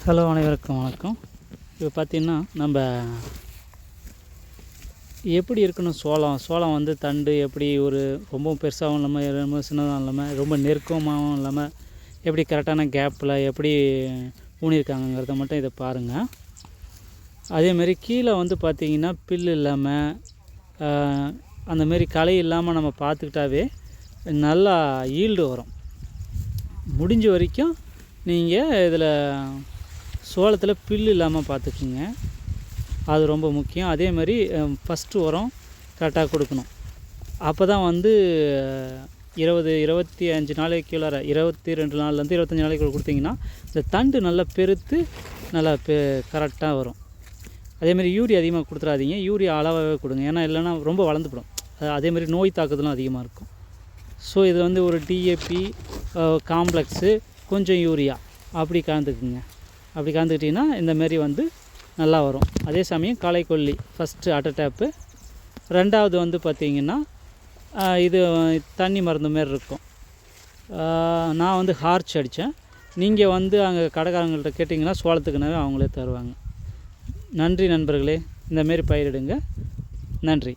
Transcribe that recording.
Hello, அனைவருக்கும் வணக்கம். இப்போ பார்த்திங்கன்னா நம்ம எப்படி இருக்கணும், சோளம் வந்து தண்டு எப்படி ஒரு ரொம்பவும் பெருசாகவும் இல்லாமல் ரொம்ப சின்னதாகவும் இல்லாமல் ரொம்ப நெருக்கமாகவும் இல்லாமல் எப்படி கரெக்டான கேப்பில் எப்படி ஊனியிருக்காங்கங்கிறத மட்டும் இதை பாருங்கள். அதேமாரி கீழே வந்து பார்த்திங்கன்னா பில் இல்லாமல் அந்தமாரி களை இல்லாமல் நம்ம பார்த்துக்கிட்டாவே நல்லா ஈல்டு வரும். முடிஞ்ச வரைக்கும் நீங்கள் இதில் சோளத்தில் பில் இல்லாமல் பார்த்துக்குங்க, அது ரொம்ப முக்கியம். அதேமாதிரி ஃபஸ்ட்டு உரம் கரெக்டாக கொடுக்கணும். அப்போ தான் வந்து 25 நாளைக்குள்ளார 22 நாள்லேருந்து 25 நாளைக்குள்ள கொடுத்தீங்கன்னா இந்த தண்டு நல்லா பெருத்து நல்லா கரெக்டாக வரும். அதேமாதிரி யூரியா அதிகமாக கொடுத்துடாதீங்க, யூரியா அளவாகவே கொடுங்க, ஏன்னா இல்லைன்னா ரொம்ப வளர்ந்துப்படும். அதேமாதிரி நோய் தாக்குதலும் அதிகமாக இருக்கும். ஸோ இது வந்து ஒரு டிஏபி காம்ப்ளெக்ஸு கொஞ்சம் யூரியா அப்படி கலந்துக்குங்க. அப்படி கலந்துக்கிட்டிங்கன்னா இந்தமாரி வந்து நல்லா வரும். அதே சமயம் களைக்கொல்லி ஃபஸ்ட்டு அட்டை, ரெண்டாவது வந்து பார்த்திங்கன்னா இது தண்ணி மருந்து மாரி இருக்கும். நான் வந்து ஹார்ச் அடித்தேன். நீங்கள் வந்து அங்கே கடைக்காரங்கள்ட்ட கேட்டிங்கன்னா சோளத்துக்குனாவே அவங்களே தருவாங்க. நன்றி நண்பர்களே, இந்தமாரி பயிரிடுங்க. நன்றி.